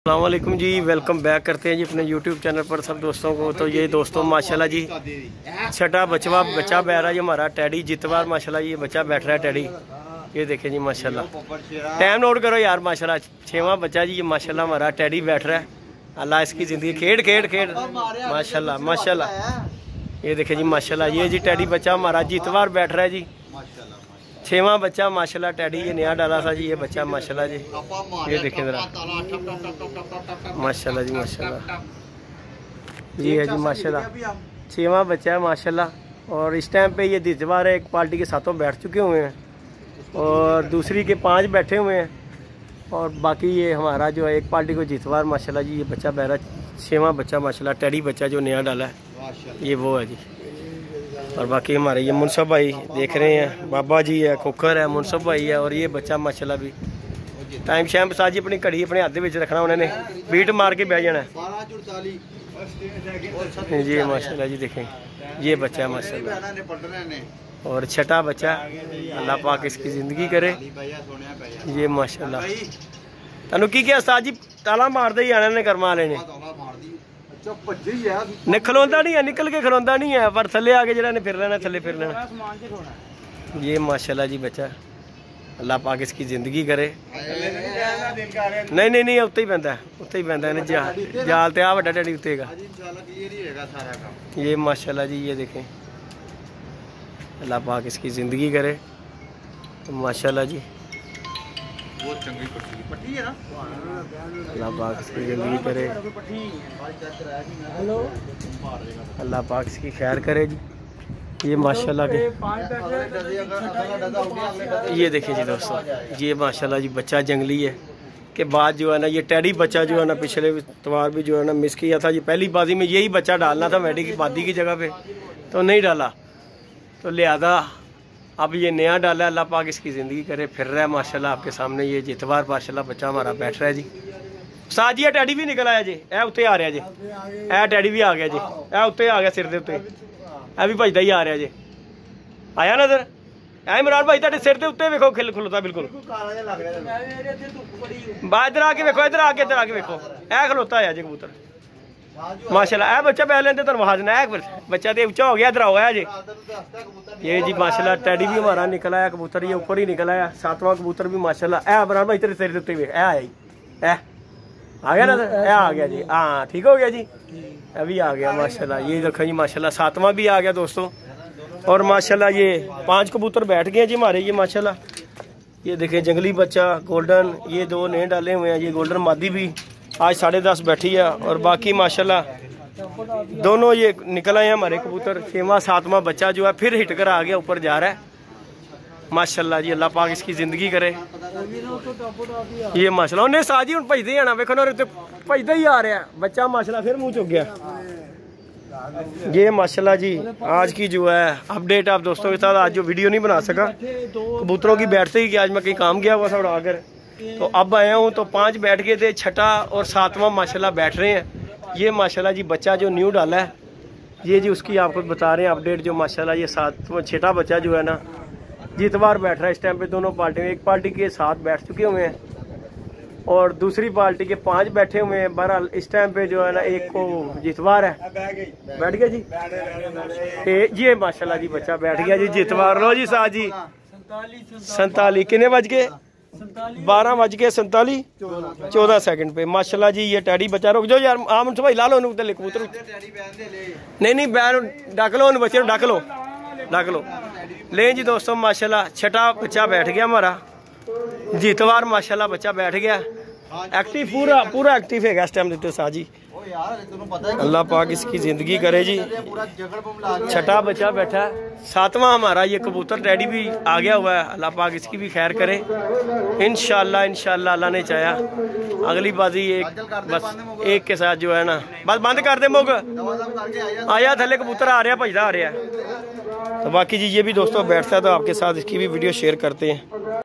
अस्सलाम वालेकुम जी, welcome back करते हैं जी अपने यूट्यूब चैनल पर सब दोस्तों को। तो ये दोस्तों माशाल्लाह जी छठा बच्चा बैठ रहा है जी हमारा टैडी जितवार। माशाल्लाह ये बच्चा बैठ रहा है टैडी, ये देखें जी माशाल्लाह। टाइम नोट करो यार, माशाल्लाह 6वां बच्चा जी ये माशाल्लाह हमारा टैडी बैठ रहा है। अल्लाह इसकी ज़िंदगी खेड खेड खेड माशाल्लाह माशाल्लाह। ये देखें जी माशाल्लाह, ये जी टैडी बच्चा हमारा जितवार बैठ रहा है जी। 6वां बच्चा माशाल्लाह टैडी ये नया डाला था जी ये बच्चा माशाल्लाह जी। ये देखें ज़रा माशाल्लाह जी माशाल्लाह, ये है जी माशाल्लाह 6वां बच्चा है माशाल्लाह। और इस टाइम पे ये जितवार है, एक पार्टी के साथों बैठ चुके हुए हैं और दूसरी के 5 बैठे हुए हैं और बाकी ये हमारा जो है एक पार्टी को जितवार माशाल्लाह जी ये बच्चा बैठा 6वां बच्चा माशाल्लाह टैडी बच्चा जो नया डाला है ये वो है जी। और बाकी हमारे ये मुनसब भाई देख रहे हैं, बाबा जी है, कुकर है, मुनसब भाई है और ये बच्चा माशाल्लाह भी टाइम शैम साजी अपनी घड़ी अपने हाथ में रखना, उन्होंने बीट मार के बह जाना है जी माशाल्लाह जी। देखें ये बच्चा माशाल्लाह और छठा बच्चा, अल्लाह पाक इसकी ज़िंदगी करे ये माशाल्लाह। तनु की क्या उस्ताद जी ताला मार दे ही आने ने कर्मा वाले ने खलोंदा नहीं है, निकल के खलोंदा नहीं है पर थले आके जरा ने फिर लेना, थले फिर लेना ये माशाल्लाह जी बच्चा। अल्लाह पाक इसकी ज़िंदगी करे। नहीं नहीं नहीं उत्ते ही पैंदा, उत्ते ही पैंदा ने जाल ते आ वड्डा टैडी उत्तेगा ये माशाल्लाह जी। ये देखें अल्लाह पाक इसकी ज़िंदगी करे माशाल्लाह जी। अल्लाह पाक इसकी ज़िंदगी करे, अल्लाह पाक इसकी खैर करे जी। ये माशाल्लाह के ये देखिए जी दोस्तों, ये माशाल्लाह जी बच्चा जंगली है के बाद जो है ना ये टैडी बच्चा जो है ना पिछले इतवार भी जो है ना मिस किया था जी। पहली बाजी में यही बच्चा डालना था मैडी की बादी की जगह पे तो नहीं डाला, तो लिहाजा अब ये नया डाला। अल्लाह पाक इसकी ज़िंदगी करे, फिर रहा है माशाल्लाह आपके सामने। ये जितवार माशाल्लाह बच्चा हमारा बैठ रहा है जी। साथ जी टैडी भी निकल आया जी, ए उत्ते आ रहा जी, ए टैडी भी आ गया जी, ए उत्ते आ गया सिर दे उत्ते, ए भी भजदा ही आ रहा जी। आया नजर ए इमरान भाई तेरे सिर दे उत्ते वेखो खिल खलोता बिल्कुल। इधर आके वेखो, इधर आके वेखो, ए खलोता आया जी कबूतर माशाल्लाह। ए बच्चा पहले लेंदे धनवाद ना बच्चा तो ऊंचा हो गया, इधर आओ है जी। ये जी माशाल्लाह टैडी भी हमारा निकल आया कबूतर, ये ऊपर ही निकल आया 7वां कबूतर भी माशाल्लाह। ए इमरान भाई तेरे सिर दे उत्ते ए आया जी, ए आ गया ना, ए आ गया जी, हाँ ठीक हो गया जी, अभी आ गया माशाल्लाह। ये देखो जी माशाल्लाह 7वां भी आ गया दोस्तों। और माशाल्लाह ये 5 कबूतर बैठ गए जी हमारे ये माशाल्लाह। ये देखें जंगली बच्चा गोल्डन, ये 2 नए डाले हुए हैं। ये गोल्डन मादी भी आज 10:30 बैठी है और बाकी माशाल्लाह दोनों ये निकल आए हैं हमारे कबूतर। 6वां 7वां बच्चा जो है फिर हिट कर आ गया, ऊपर जा रहा है माशाल्लाह जी। अल्लाह पाक इसकी ज़िंदगी करे ये माशाल्लाह। उन्हें साजी हूँ भजते जाना, वेखो ना भजदा ही आ रहा है बच्चा माशाल्लाह, फिर मुँह चुक गया ये माशाल्लाह जी। आज की जो है अपडेट आप दोस्तों के साथ, आज जो वीडियो नहीं बना सका कबूतरों की बैठते ही कि आज मैं कहीं काम गया हुआ था उड़ा कर, तो अब आया हूँ तो 5 बैठ गए थे, छठा और 7वां माशाल्लाह बैठ रहे हैं ये माशाल्लाह जी। बच्चा जो न्यू डाला है ये जी उसकी आपको बता रहे हैं अपडेट जो माशाल्लाह। ये 6वां बच्चा जो है ना जितवार बैठ रहा है इस टाइम पे दोनों पार्टी में। एक पार्टी के 7 बैठ चुके हुए हैं और दूसरी पार्टी के 5 बैठे हुए हैं। बहरहाल इस टाइम पे जो है ना एक को जितवार है, बैठ गया जी। ये माशाल्लाह जी बच्चा बैठ गया जी जितवार। लो जी साथ जी 47 कितने बज गए, 12 बज के 47 14 सेकंड पे माशाल्लाह जी। ये टैडी बच्चा रुक जाओ यार, आम भाई ला लो कबूतर। नहीं बैन डक लो बच्चे डक लो ले जी दोस्तों माशाल्लाह। छठा बच्चा बैठ गया हमारा जितवार माशाल्लाह बच्चा बैठ गया एक्टिव, पूरा एक्टिव है इस टाइम देते साजी। अल्लाह पाक इसकी ज़िंदगी करे जी। छठा बच्चा बैठा है, 7वां हमारा ये कबूतर टैडी भी आ गया हुआ है। अल्लाह पाक इसकी भी खैर करे इंशाल्लाह इंशाल्लाह। अल्लाह ने चाहा अगली बाजी बस एक के साथ जो है ना बस बंद कर दे मुग आया थले कबूतर आ रहा भजदा आ रहा है। तो बाकी जी ये भी दोस्तों बैठता है तो आपके साथ इसकी भी वीडियो शेयर करते हैं।